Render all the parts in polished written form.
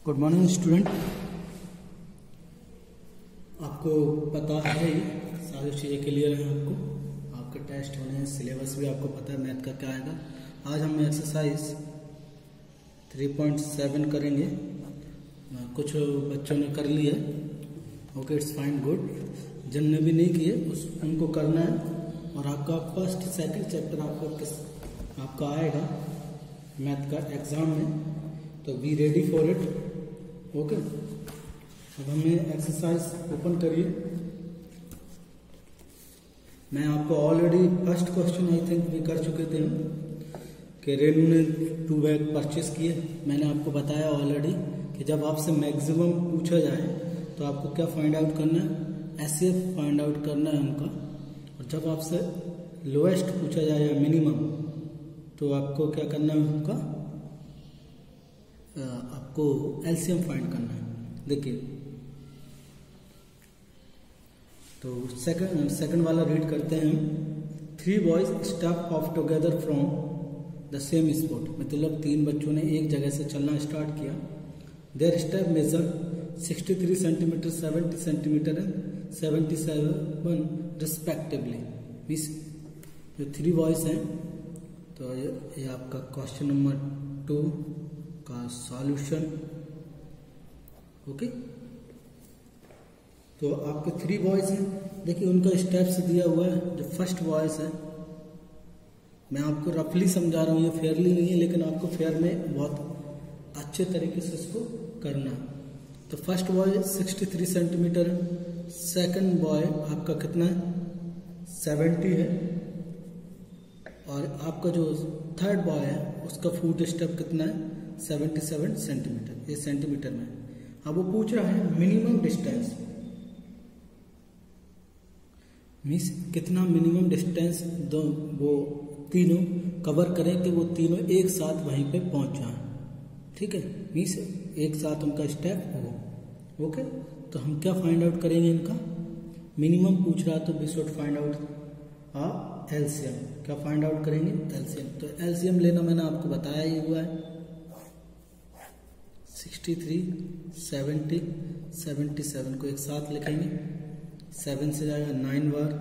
Good morning student. आपको पता है सारी चीज़ें क्लियर हैं। आपके टेस्ट होने हैं, सिलेबस भी आपको पता है मैथ का क्या आएगा। आज हम एक्सरसाइज 3.7 करेंगे। कुछ बच्चों ने कर लिया, ओके, इट्स फाइन, गुड। जिनने भी नहीं किए उनको करना है। और आपका फर्स्ट सेकंड चैप्टर आपका आएगा मैथ का एग्जाम में, तो be ready for it, okay. अब हमें एक्सरसाइज ओपन करिए। मैं आपको already first question I think भी कर चुके थे कि रेनू ने 2 बैग परचेस किए। मैंने आपको बताया ऑलरेडी कि जब आपसे मैक्सिमम पूछा जाए तो आपको क्या फाइंड आउट करना है, एचसीएफ फाइंड आउट करना है उनका। और जब आपसे लोएस्ट पूछा जाए या मिनिमम, तो आपको क्या करना है उनका, आपको एलसीएम फाइंड करना है। देखिए, तो सेकंड वाला रीड करते हैं। 3 boys step of together from the same spot. मतलब 3 बच्चों ने एक जगह से चलना स्टार्ट किया। Their step measure 63 centimetre, 70 centimetre and 77 respectively. Means जो 3 बॉयज हैं, तो ये आपका क्वेश्चन नंबर 2 का सॉल्यूशन, ओके। तो आपके 3 बॉयज हैं। देखिए उनका स्टेप्स दिया हुआ है। जो फर्स्ट बॉयज है, मैं आपको रफली समझा रहा हूँ, ये फेयरली नहीं है, लेकिन आपको फेयर में बहुत अच्छे तरीके से इसको करना है। तो फर्स्ट बॉय 63 सेंटीमीटर है। सेकंड बॉय आपका कितना है, 70 है। और आपका जो थर्ड बॉय है उसका फुट स्टेप कितना है, 77 सेंटीमीटर। ये सेंटीमीटर में। अब वो पूछ रहा है मिनिमम डिस्टेंस, मीन्स कितना मिनिमम डिस्टेंस दो वो तीनों कवर करें कि वो तीनों एक साथ वहीं पे पहुंच जाएं, ठीक है। मीन्स एक साथ उनका स्टेप हो, ओके। तो हम क्या फाइंड आउट करेंगे, इनका मिनिमम पूछ रहा तो we should find out LCM. क्या फाइंड आउट करेंगे, एलसीएम। तो एलसीएम लेना मैंने आपको बताया ही हुआ है। 63, 70, 77 को एक साथ लिखेंगे। 7 से जाएगा 9 बार,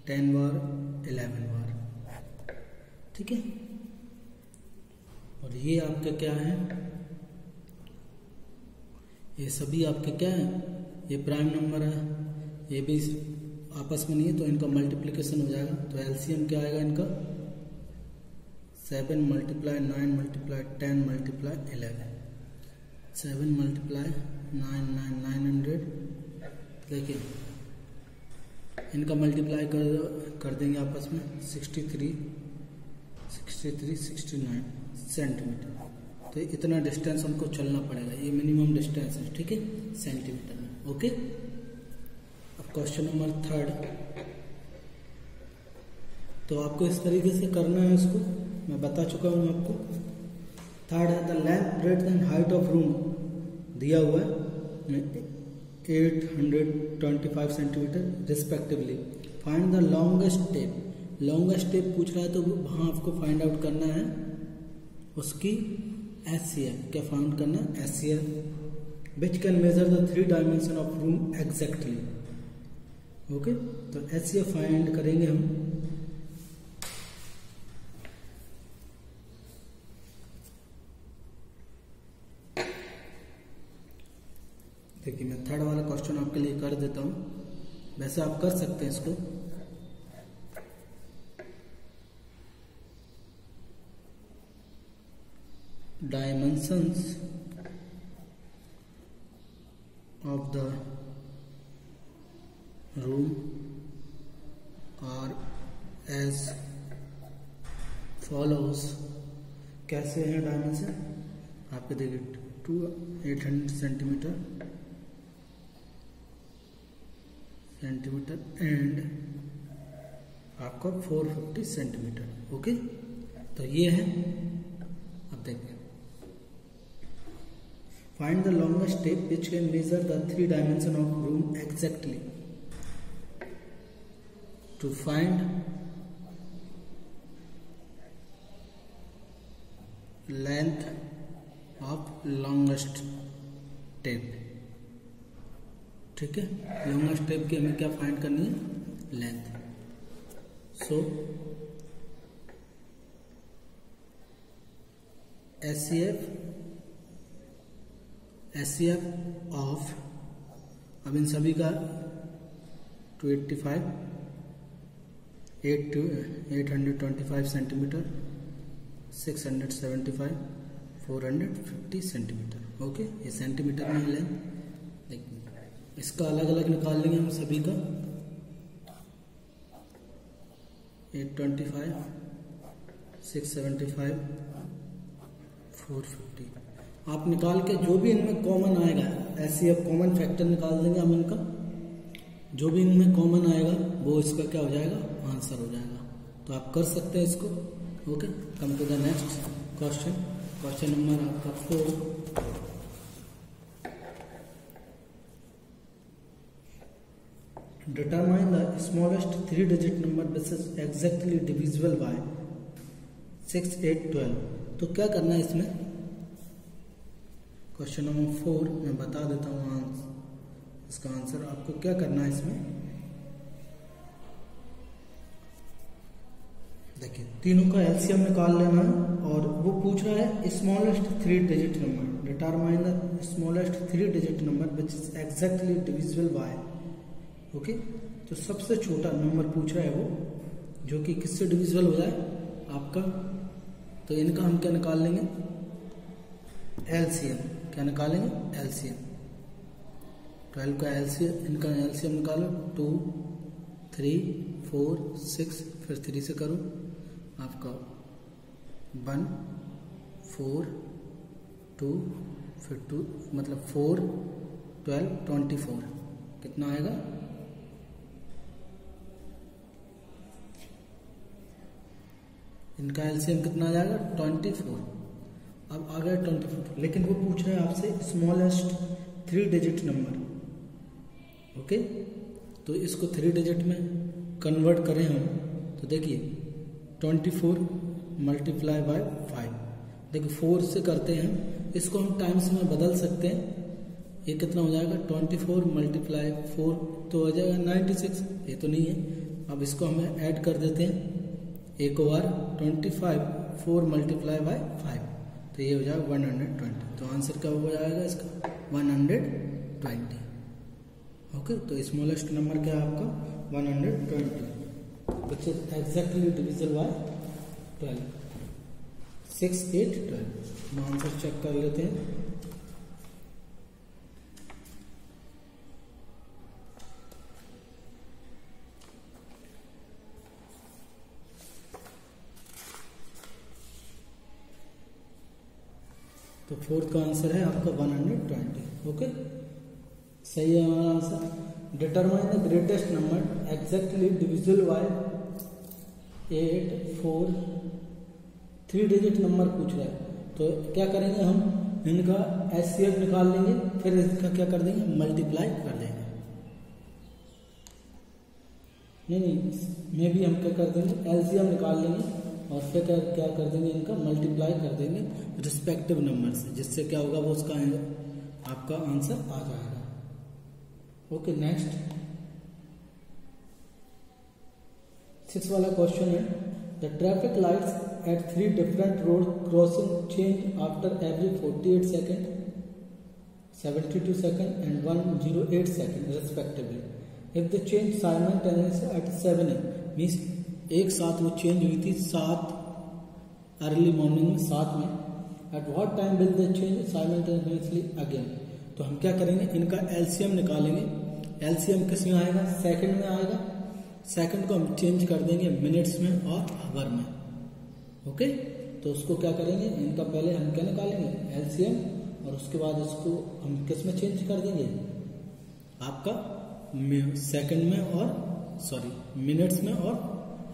10 बार, 11 बार, ठीक है। और ये आपके क्या है, ये सभी आपके क्या है, ये प्राइम नंबर है, ये भी आपस में नहीं है, तो इनका मल्टीप्लिकेशन हो जाएगा। तो एलसीएम क्या आएगा इनका, 7 × 9 × 10 × 11, 7 × 9 900। देखिए इनका मल्टीप्लाई कर देंगे आपस में, 63, 69 सेंटीमीटर। तो इतना डिस्टेंस हमको चलना पड़ेगा, ये मिनिमम डिस्टेंस है, ठीक है, सेंटीमीटर में, ओके। अब क्वेश्चन नंबर 3, तो आपको इस तरीके से करना है। इसको मैं बता चुका हूँ आपको। 3 है the length, breadth and height of room दिया हुआ है 825 centimetre respectively. Find the longest step. Longest step पूछ रहा है तो वहां आपको फाइंड आउट करना है उसकी एचसीएफ। क्या फाइंड करना है, HCF. Which can measure the 3 dimension of room exactly, okay. तो एचसीएफ फाइंड करेंगे हम। देखिए मैं 3rd वाला क्वेश्चन आपके लिए कर देता हूं। वैसे आप कर सकते हैं इसको। Dimensions of the room are as follows. कैसे हैं डायमेंशन आपके, देखिए 800 सेंटीमीटर एंड आपका 450 सेंटीमीटर, ओके। तो ये है। अब देखिए, find the longest step which can measure the 3 dimension of room exactly. To find length of longest tape. ठीक है, लॉन्गेस्ट टेप की हमें क्या फाइंड करनी है, लेंथ। सो SCF ऑफ, अब इन सभी का 285 825 सेंटीमीटर, 675 450 सेंटीमीटर। ओके, ये सेंटीमीटर में लेंथ। इसका अलग अलग निकाल लेंगे हम सभी का। 825 675 450 आप निकाल के जो भी इनमें कॉमन आएगा, SCF कॉमन फैक्टर निकाल देंगे हम इनका। जो भी इनमें कॉमन आएगा वो इसका क्या हो जाएगा, आंसर हो जाएगा। तो आप कर सकते हैं इसको। Okay, come to the next question. Question number आपका 4। Determine the smallest 3 digit number which is exactly divisible by 6, 8, 12। तो क्या करना है इसमें, क्वेश्चन नंबर 4 मैं बता देता हूँ इसका आंसर। आपको क्या करना है इसमें, देखिए तीनों का एलसीएम निकाल लेना है और वो पूछ रहा है smallest 3 digit number. Determine the smallest 3 digit number which is exactly divisible bye. Okay, तो सबसे छोटा नंबर पूछ रहा है वो जो कि किससे डिविजिबल हो जाए आपका। तो इनका हम क्या निकाल लेंगे, एलसीएम। क्या निकालेंगे, एलसीएम। 12 का एलसीएम, इनका एलसीएम निकालो। 2 3 4 6, फिर 3 से करो आपका 1 4 2, फिर 2 मतलब 4 12 24। कितना आएगा, इनका एलसीएम कितना आ जाएगा, 24। अब आ गया 24, लेकिन वो पूछ रहा है आपसे स्मॉलेस्ट 3 डिजिट नंबर। ओके, तो इसको 3 डिजिट में कन्वर्ट करें हम, तो देखिए 24 मल्टीप्लाई बाय 5। देखिए 4 से करते हैं, इसको हम टाइम्स में बदल सकते हैं। ये कितना हो जाएगा, 24 मल्टीप्लाई 4 तो हो जाएगा 96। ये तो नहीं है, अब इसको हमें ऐड कर देते हैं एक बार। 25 4 मल्टीप्लाई बाय 5 तो ये हो जाएगा 120। तो आंसर क्या हो जाएगा इसका, 120। ओके, तो स्मॉलेस्ट नंबर क्या है आपका, 120 विच इज एग्जैक्टली डिविजिबल बाय 12। 6, 8, 12। हम आंसर चेक कर लेते हैं। तो 4th का आंसर है आपका 120। ओके, सही है हमारा answer. Determine the greatest number exactly divisible bye 8, 4। 3 digit number पूछ रहा है, तो क्या करेंगे हम, इनका एचसीएफ निकाल लेंगे, फिर इसका क्या कर देंगे, मल्टीप्लाई कर देंगे। नहीं, में भी हम क्या कर देंगे, एलसीएम निकाल लेंगे और फिर क्या कर देंगे, इनका मल्टीप्लाई कर देंगे रिस्पेक्टिव नंबर से, जिससे क्या होगा, वो उसका आपका आंसर आ जाएगा। ओके, नेक्स्ट 6 वाला क्वेश्चन है, the traffic lights at 3 different road crossing change after every 48 second, 72 second and 108 second respectively. If the change simultaneously at 7 AM, means एक साथ वो चेंज हुई थी 7 अर्ली मॉर्निंग में 7 में। At what time will the change simultaneously again. तो हम क्या करेंगे, इनका एलसीएम निकालेंगे। एलसीएम किस में आएगा, सेकंड में आएगा। सेकंड को हम चेंज कर देंगे मिनट्स में और आवर में। ओके, तो उसको क्या करेंगे, इनका पहले हम क्या निकालेंगे, एलसीएम, और उसके बाद इसको हम किस में चेंज कर देंगे, आपका सेकंड में और मिनट्स में और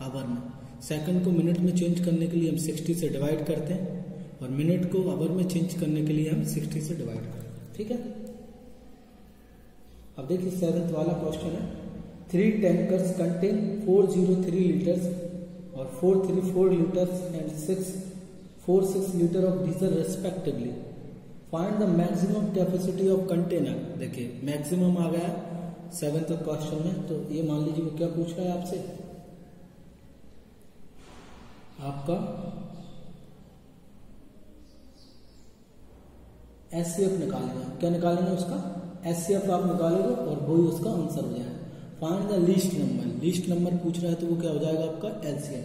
आवर में। सेकंड को मिनट में चेंज करने के लिए हम 60 से डिवाइड करते हैं और मिनट को आवर में चेंज करने के लिए हम 60 से डिवाइड करते हैं। ठीक है, अब देखिए 7th वाला क्वेश्चन है, 3 टैंकर्स कंटेन 403 लीटर्स और 434 litres and 646 litre of diesel respectively. Find the maximum capacity of container. देखिए मैक्सिमम आ गया 7th क्वेश्चन में, तो ये मान लीजिए वो क्या पूछ रहा है आपसे, आपका एचसीएफ निकालेंगे। क्या निकालेंगे उसका? एचसीएफ आप निकालोगे और वही उसका आंसर हो जाएगा। Find the least number, least number पूछ रहा है तो वो क्या हो जाएगा आपका एलसीएम।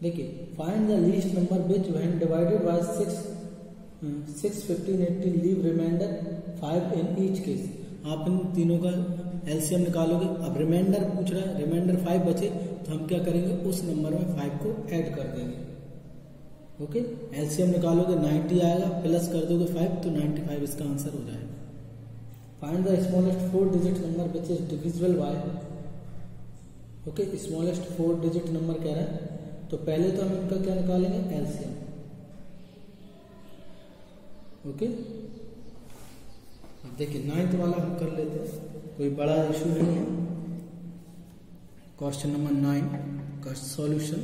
देखिए find the least number which when divided by 6, 15, 18 leave remainder 5 in each case. आप इन तीनों का एलसीएम निकालोगे। अब रिमाइंडर पूछ रहा है, रिमाइंडर 5 बचे तो हम क्या करेंगे, उस नंबर में 5 को ऐड कर देंगे। ओके, एलसीएम निकालोगे 90 आएगा, प्लस कर दोगे 5 तो 95 इसका आंसर हो जाएगा। Find the smallest 4 digit number which is divisible by. Okay, smallest 4 digit number कह रहा है, तो पहले तो हम इनका क्या निकालेंगे एलसीएम। ओके, अब देखिए 9th वाला हम कर लेते हैं, कोई बड़ा इशू नहीं है। क्वेश्चन नंबर 9 का solution.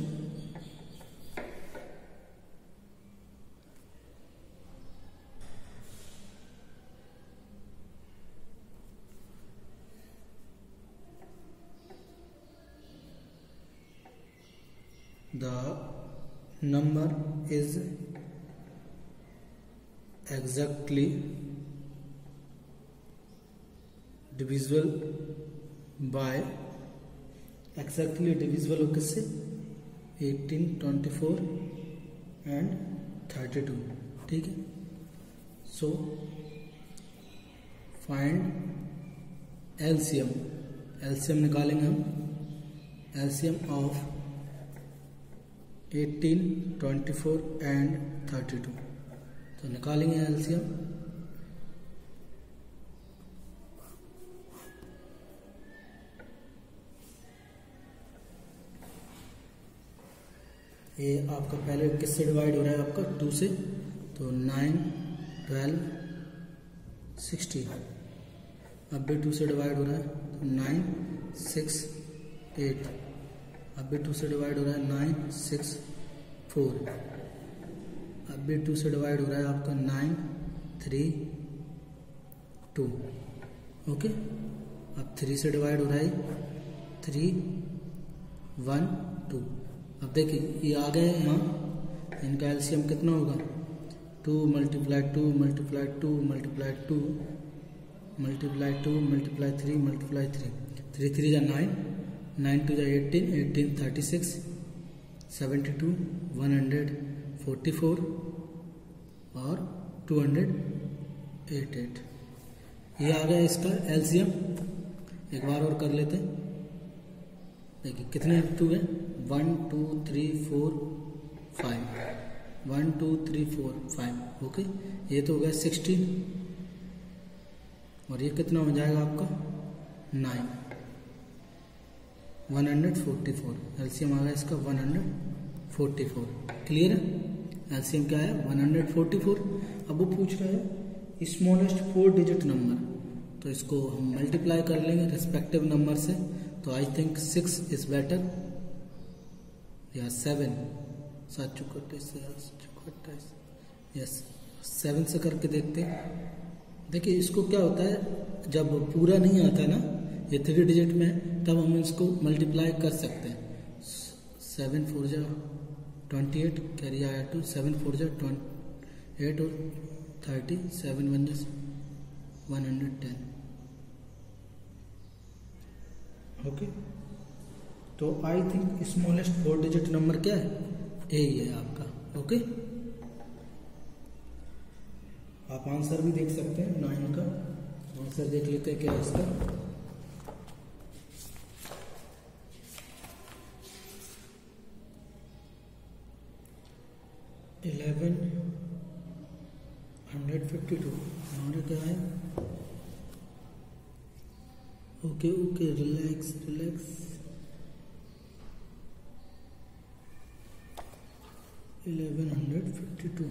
The number is exactly divisible by, exactly divisible हो किससे, 18, 24 and 32। ठीक है, सो फाइंड एलसीएम। एलसीएम निकालेंगे हम, एलसीएम ऑफ 18, 24 एंड 32। तो निकालेंगे एलसीएम। ये आपका पहले किससे डिवाइड हो रहा है, आपका 2 से, तो 9, 12, 16। अब भी 2 से डिवाइड हो रहा है, तो 9, 6, 8। अब भी 2 से डिवाइड हो रहा है, 9, 6, 4। अब भी 2 से डिवाइड हो रहा है आपका 9, 3, 2। ओके, अब 3 से डिवाइड हो रहा है 3, 1, 2। अब देखिए ये आ गए यहाँ, इनका एलसीएम कितना होगा, 2 multiply 2 multiply 2 multiply 2 multiply 2 multiply 3 multiply 3 3 जा 9, 9 2 जा 18, 18 36, 72, 144 और 288। ये आ गया इसका एलसीएम। एक बार और कर लेते हैं। देखिए कितने 2 है, 1 2 3 4 5, 1 2 3 4 5। ओके, ये तो हो गया 16 और ये कितना हो जाएगा आपका 9, 144। एलसीएम आ गया इसका 144। क्लियर है, एलसीएम क्या है 144। अब वो पूछ रहा है स्मॉलेस्ट 4 डिजिट नंबर, तो इसको हम मल्टीप्लाई कर लेंगे रिस्पेक्टिव नंबर से। तो आई थिंक 6 इज बेटर या 7, 7 चौक 28, यस 7 से करके देखते हैं। देखिए इसको क्या होता है, जब पूरा नहीं आता ना ये 3 डिजिट में, तब हम इसको मल्टीप्लाई कर सकते हैं। 7 4 जा 28, कैरी आया 2, 7 4 जा 28 और 30, 7 1 जा 110। ओके, तो I think smallest 4 digit number क्या है, यही है आपका। ओके, आप आंसर भी देख सकते हैं 9 का आंसर देख लेते हैं क्या है इसका। $1152 हमारा क्या है। Okay okay, relax relax. 1152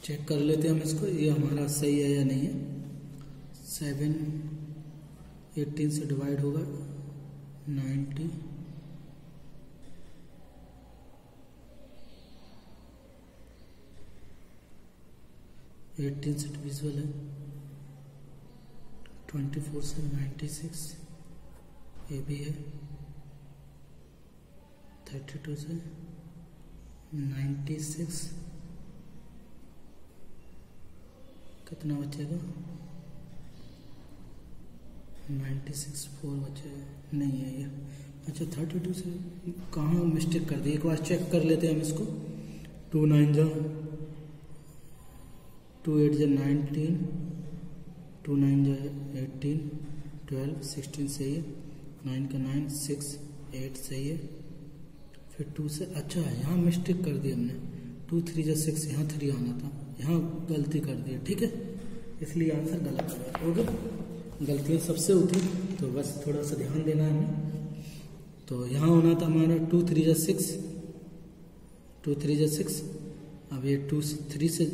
check कर लेते हैं हम इसको, ये हमारा सही है या नहीं है। 7 18 से डिवाइड होगा 90, 18 से डिविजिबल है, 24 से 96, ये भी है, 32 से 96, कितना बचेगा? 96 4 बचेगा, नहीं है ये। अच्छा 32 से कहाँ मिस्टेक कर दी, एक बार चेक कर लेते हैं हम इसको। 2 9 जा 2 8 जा 19, 2 9 जा 18, 12 16 सही है, 9 का 9 6 8 सही है, फिर 2 से, अच्छा यहाँ मिस्टेक कर दी हमने, 2 3 जा 6, यहाँ 3 आना था, यहाँ गलती कर दी, ठीक है, इसलिए आंसर गलत हो गया। गलतियाँ सबसे होती, तो बस थोड़ा सा ध्यान देना है हमें। तो यहाँ होना था हमारा 2 3 जा 6, 2 3 जा 6, अब ये 2 3 से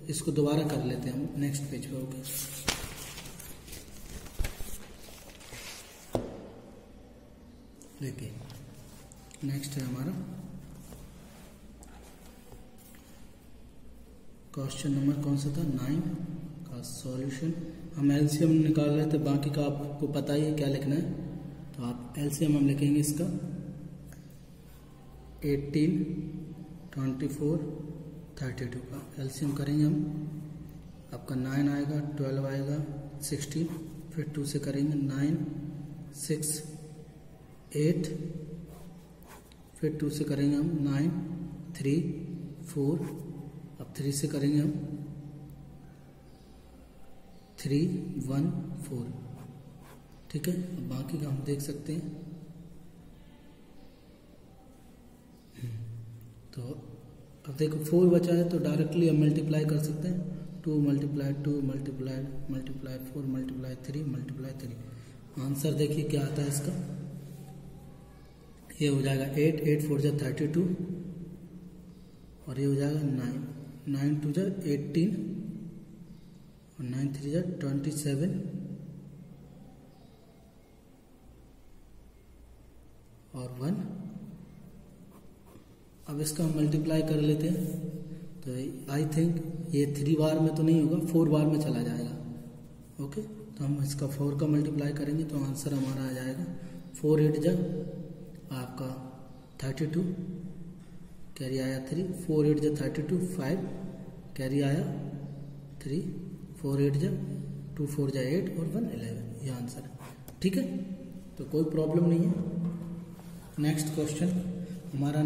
इसको दोबारा कर लेते हैं हम नेक्स्ट पेज पे। ओके, देखिए नेक्स्ट है हमारा क्वेश्चन नंबर कौन सा था, 9 का सॉल्यूशन। हम एलसीएम निकाल रहे थे, बाकी का आपको पता ही है क्या लिखना है, तो आप एलसीएम हम लिखेंगे इसका 18 24 32 का एलसीएम करेंगे हम, आपका 9 आएगा, 12 आएगा, 16, फिर 2 से करेंगे 9 6 8, फिर 2 से करेंगे हम 9 3 4, अब 3 से करेंगे हम 3 1 4, ठीक है। अब बाकी का हम देख सकते हैं, तो अब देखो 4 बचा है, तो डायरेक्टली हम मल्टीप्लाई कर सकते हैं, 2 मल्टीप्लाई 2 मल्टीप्लाई 4 मल्टीप्लाई 3, आंसर देखिए क्या आता है इसका, ये हो जाएगा 8 8 4 जा 32, और ये हो जाएगा 9 9 2 जा 18, और 9 3 जा 27, और 1। अब इसका हम मल्टीप्लाई कर लेते हैं, तो आई थिंक ये 3 बार में तो नहीं होगा, 4 बार में चला जाएगा। ओके, तो हम इसका 4 का मल्टीप्लाई करेंगे तो आंसर हमारा आ जाएगा 4 8 जा आपका 32, कैरी आया 3, 4 8 जा 32 5, कैरी आया 3, 4 8 जा 2 4 जा 8, और 1 11, ये आंसर है, ठीक है, तो कोई प्रॉब्लम नहीं है। नेक्स्ट क्वेश्चन हमारा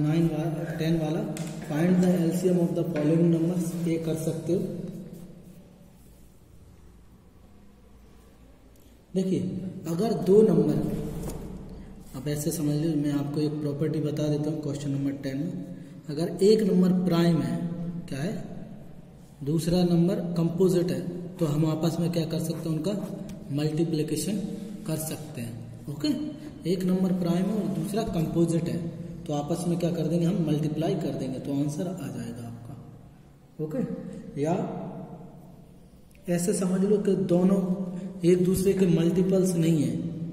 10 वाला, find the LCM of the following numbers, ये कर सकते हो। देखिए अगर 2 नंबर, अब ऐसे समझ लो, मैं आपको एक प्रॉपर्टी बता देता हूँ क्वेश्चन नंबर 10 में, अगर एक नंबर प्राइम है, क्या है, दूसरा नंबर कंपोजिट है, तो हम आपस में क्या कर सकते हैं, उनका मल्टीप्लिकेशन कर सकते हैं। ओके, एक नंबर प्राइम है और दूसरा कंपोजिट है, तो आपस में क्या कर देंगे, हम मल्टीप्लाई कर देंगे, तो आंसर आ जाएगा आपका। ओके, या ऐसे समझ लो कि दोनों एक दूसरे के मल्टीपल्स नहीं है,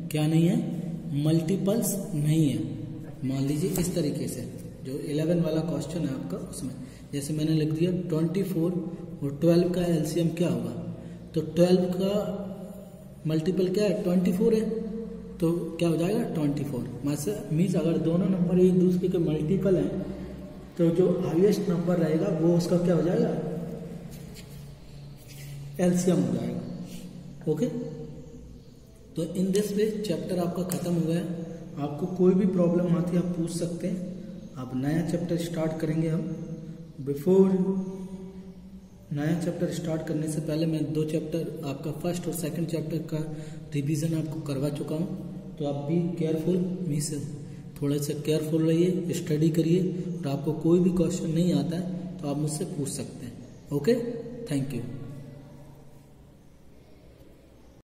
क्या नहीं है, मल्टीपल्स नहीं है। मान लीजिए इस तरीके से, जो 11 वाला क्वेश्चन है आपका, उसमें जैसे मैंने लिख दिया 24 और 12 का एलसीएम क्या होगा, तो 12 का मल्टीपल क्या है, 24 है, तो क्या हो जाएगा 24। मीन्स अगर दोनों नंबर एक दूसरे के मल्टीपल हैं, तो जो हाईएस्ट नंबर रहेगा वो उसका क्या हो जाएगा, एलसीएम हो जाएगा। ओके, तो इन दिस वे चैप्टर आपका खत्म हो गया। आपको कोई भी प्रॉब्लम आती है आप पूछ सकते हैं। अब नया चैप्टर स्टार्ट करेंगे हम। बिफोर नया चैप्टर स्टार्ट करने से पहले मैं 2 चैप्टर आपका फर्स्ट और सेकंड चैप्टर का रिवीजन आपको करवा चुका हूँ, तो आप भी केयरफुल, मीन्स थोड़ा सा केयरफुल रहिए, स्टडी करिए, और आपको कोई भी क्वेश्चन नहीं आता है तो आप मुझसे पूछ सकते हैं। Okay, thank you.